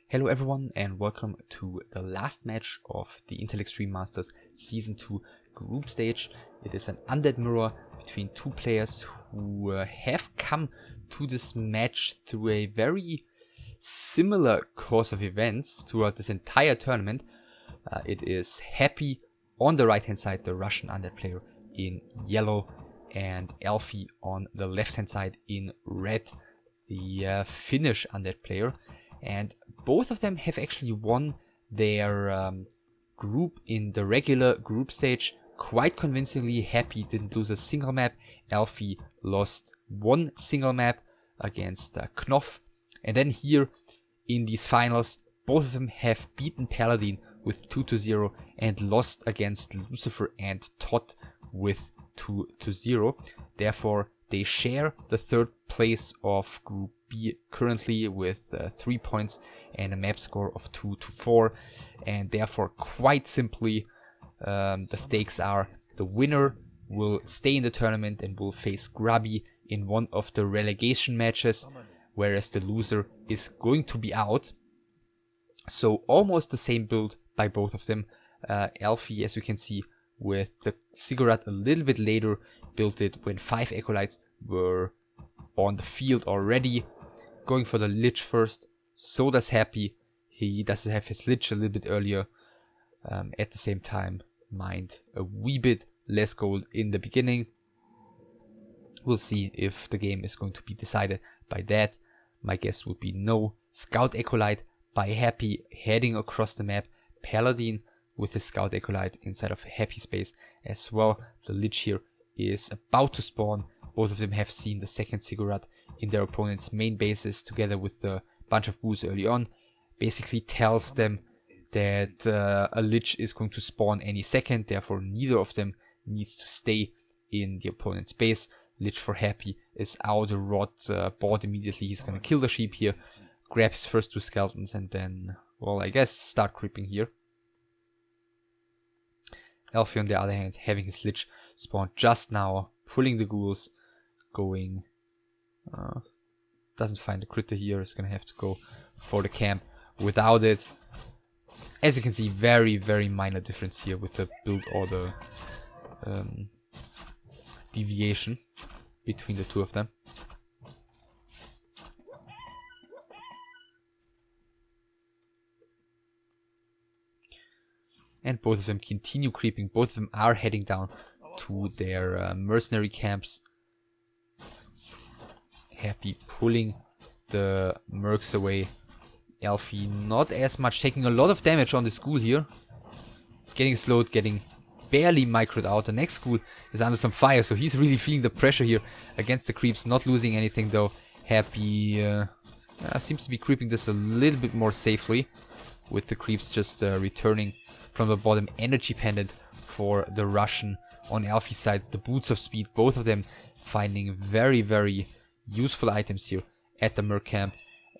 Hello everyone and welcome to the last match of the Intel Extreme Masters Season 2 group stage. It is an undead mirror between two players who have come to this match through a very similar course of events throughout this entire tournament. It is Happy on the right hand side, the Russian undead player in yellow, and Elfi on the left hand side in red, the Finnish undead player. And both of them have actually won their group in the regular group stage quite convincingly. Happy didn't lose a single map. Elfi lost one single map against Knopf. And then here in these finals, both of them have beaten Paladin with 2-0 and lost against Lucifer and Todd with 2-0. Therefore, they share the third place of Group B currently with 3 points and a map score of 2-4. And therefore, quite simply, the stakes are the winner will stay in the tournament and will face Grubby in one of the relegation matches, whereas the loser is going to be out. So almost the same build by both of them. Elfi, as you can see, with the Ziggurat a little bit later, built it when 5 Acolytes were on the field already. Going for the Lich first, so does Happy. He does have his Lich a little bit earlier. At the same time, mined a wee bit less gold in the beginning. We'll see if the game is going to be decided by that. My guess would be no. Scout Acolyte by Happy heading across the map. Paladin with the Scout Acolyte inside of Happy space as well. The Lich here is about to spawn. Both of them have seen the second Ziggurat in their opponent's main bases together with a bunch of boos early on. Basically tells them that a Lich is going to spawn any second. Therefore, neither of them needs to stay in the opponent's base. Lich for Happy is out. A rod bought immediately. He's going to kill the sheep here. Grab his first 2 skeletons and then, well, I guess start creeping here. Elfi on the other hand, having his Lich spawn just now, pulling the ghouls, going, doesn't find the critter here, is gonna have to go for the camp without it. As you can see, very, very minor difference here with the build order deviation between the two of them. And both of them continue creeping. Both of them are heading down to their mercenary camps. Happy pulling the mercs away. Elfi not as much, taking a lot of damage on the school here. Getting slowed, getting barely microed out. The next school is under some fire, so he's really feeling the pressure here against the creeps. Not losing anything though. Happy seems to be creeping this a little bit more safely, with the creeps just returning from the bottom. Energy pendant for the Russian on Elfi's side. The Boots of Speed, both of them finding very, very useful items here at the Merc camp.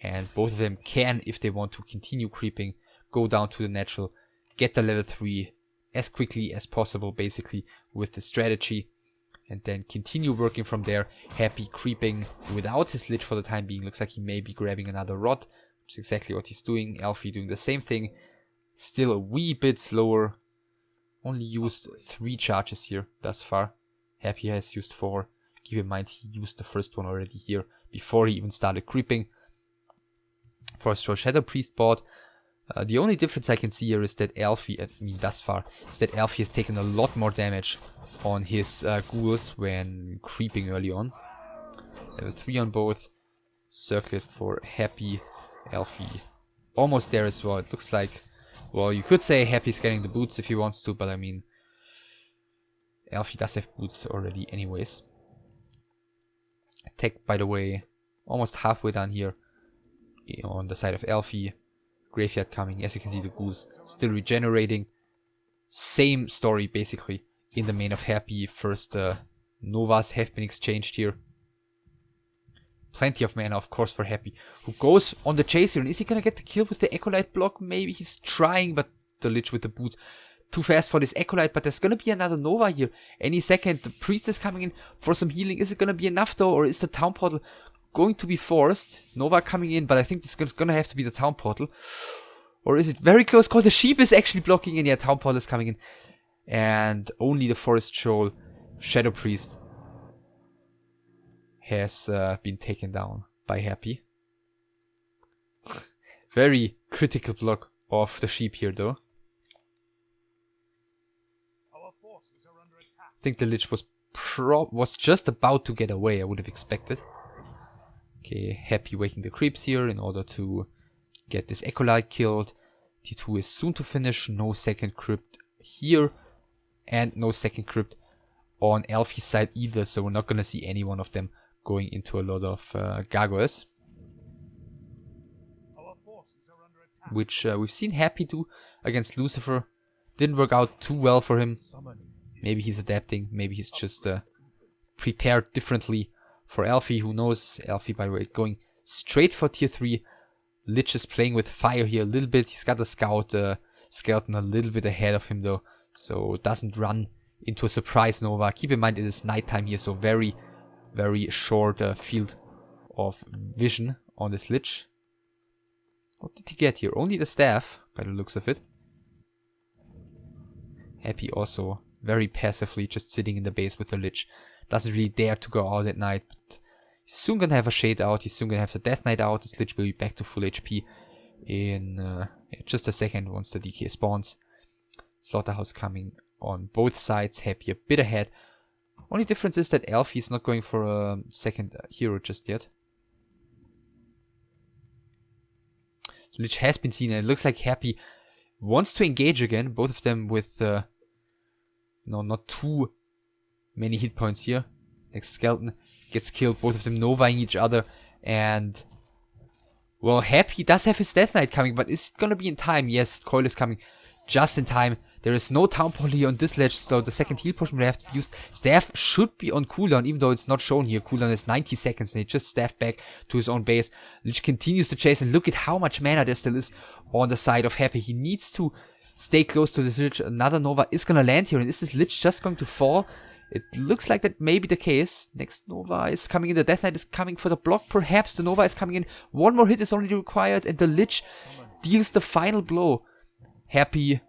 And both of them can, if they want to continue creeping, go down to the natural, get the level 3 as quickly as possible, basically, with the strategy. And then continue working from there. Happy creeping without his Lich for the time being. Looks like he may be grabbing another rod, which is exactly what he's doing. Elfi doing the same thing. Still a wee bit slower. Only used 3 charges here thus far. Happy has used 4. Keep in mind he used the first one already here before he even started creeping. For a Shadow Priest board. The only difference I can see here is that Elfi, thus far, is that Elfi has taken a lot more damage on his ghouls when creeping early on. Level 3 on both. Circlet for Happy. Elfi almost there as well. It looks like, well, you could say Happy's getting the boots if he wants to, but I mean, Elfi does have boots already anyways. Attack, by the way, almost halfway down here on the side of Elfi. Graveyard coming. As you can see, the ghouls still regenerating. Same story basically in the main of Happy. First Novas have been exchanged here. Plenty of mana, of course, for Happy, who goes on the chase here. And is he gonna get the kill with the Acolyte block? Maybe he's trying, but the Lich with the boots too fast for this Acolyte. But there's gonna be another Nova here any second. The Priest is coming in for some healing. Is it gonna be enough though, or is the Town Portal going to be forced. Nova coming in, but I think this is gonna have to be the town portal. Or is it very close call? The sheep is actually blocking, and yeah, town portal is coming in. And only the forest troll, Shadow Priest, has been taken down by Happy. Very critical block of the sheep here, though. I think the Lich was just about to get away, I would have expected. Okay, Happy waking the creeps here in order to get this Acolyte killed. T2 is soon to finish, no second crypt here, and no second crypt on Elfie's side either, so we're not gonna see any one of them going into a lot of gargoyles. Which we've seen Happy do against Lucifer. Didn't work out too well for him. Maybe he's adapting, maybe he's just prepared differently for Elfie, who knows. Elfie, by the way, going straight for tier 3. Lich is playing with fire here a little bit. He's got a scout skeleton a little bit ahead of him though, so doesn't run into a surprise Nova. Keep in mind it is nighttime here, so very, very short field of vision on this Lich. What did he get here? Only the staff, by the looks of it. Happy also very passively just sitting in the base with the Lich. Doesn't really dare to go out at night, but he's soon gonna have a Shade out. He's soon gonna have the Death Knight out. This Lich will be back to full HP in just a second once the DK spawns. Slaughterhouse coming on both sides. Happy a bit ahead. Only difference is that Elfie is not going for a second hero just yet. Lich has been seen, and it looks like Happy wants to engage again. Both of them with not too many hit points here. Next skeleton gets killed, both of them novaing each other, and well, Happy does have his Death Knight coming, but is it gonna be in time? Yes, Coil is coming just in time. There is no town poly on this ledge, so the second heal potion will have to be used. Staff should be on cooldown, even though it's not shown here. Cooldown is 90 seconds, and he just staffed back to his own base. Lich continues to chase, and look at how much mana there still is on the side of Happy. He needs to stay close to this Lich. Another Nova is gonna land here, and is this Lich just going to fall? It looks like that may be the case. Next Nova is coming in. The Death Knight is coming for the block. Perhaps the Nova is coming in. One more hit is only required, and the Lich deals the final blow. Happy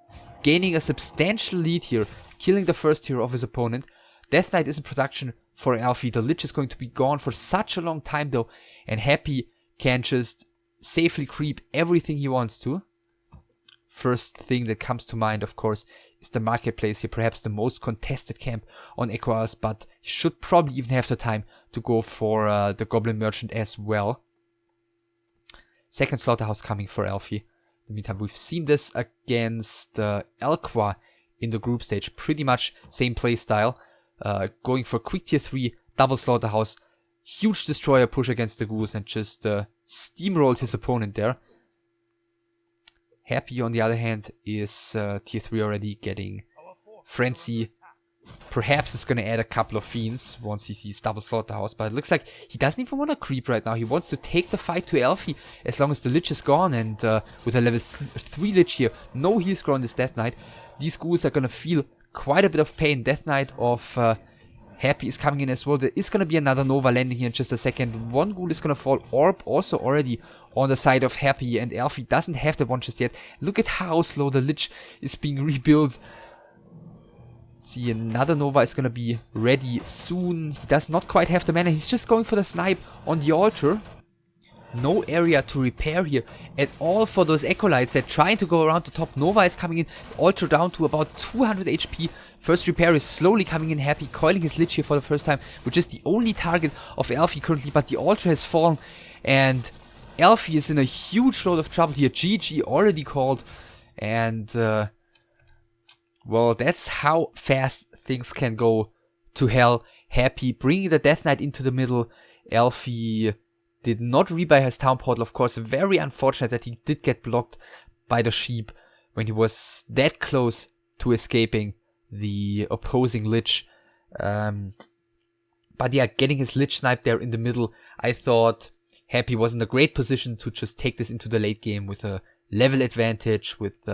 gaining a substantial lead here, killing the first hero of his opponent. Death Knight is in production for Elfie. The Lich is going to be gone for such a long time though, and Happy can just safely creep everything he wants to. First thing that comes to mind, of course, is the marketplace here, perhaps the most contested camp on Echo Hours, but he should probably even have the time to go for the Goblin Merchant as well. Second Slaughterhouse coming for Elfie. In the meantime, we've seen this against Elqua in the group stage. Pretty much same playstyle. Going for quick tier 3, double Slaughterhouse, huge destroyer push against the ghouls, and just steamrolled his opponent there. Happy, on the other hand, is tier 3 already, getting Frenzy. Perhaps is going to add a couple of Fiends once he sees double Slaughterhouse, but it looks like he doesn't even want to creep right now. He wants to take the fight to Elfie as long as the Lich is gone, and with a level 3 Lich here, no heal score on this Death Knight, these ghouls are going to feel quite a bit of pain. Death Knight of Happy is coming in as well. There is going to be another Nova landing here in just a second. One ghoul is going to fall. Orb also already on the side of Happy, and Elfie doesn't have the one just yet. Look at how slow the Lich is being rebuilt. See, another Nova is going to be ready soon. He does not quite have the mana. He's just going for the snipe on the altar. No area to repair here at all for those Acolytes. They're trying to go around the top. Nova is coming in. Altar down to about 200 HP. First repair is slowly coming in. Happy coiling his Lich here for the first time, which is the only target of Elfie currently. But the altar has fallen, and Elfie is in a huge load of trouble here. GG already called, and well, that's how fast things can go to hell. Happy bringing the Death Knight into the middle. Elfie did not rebuy his town portal, of course. Very unfortunate that he did get blocked by the sheep when he was that close to escaping the opposing Lich. But yeah, getting his Lich snipe there in the middle, I thought Happy was in a great position to just take this into the late game with a level advantage, with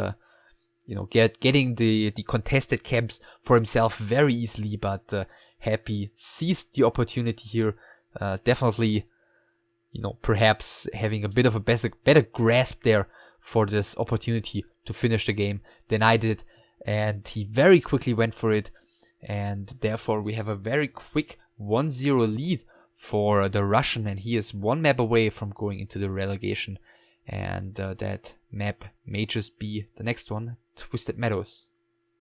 getting the contested camps for himself very easily. But Happy seized the opportunity here. Definitely you know, perhaps having a bit of a better grasp there for this opportunity to finish the game than I did. And he very quickly went for it. And therefore we have a very quick 1-0 lead for the Russian. And he is one map away from going into the relegation. And that map may just be the next one, Twisted Meadows.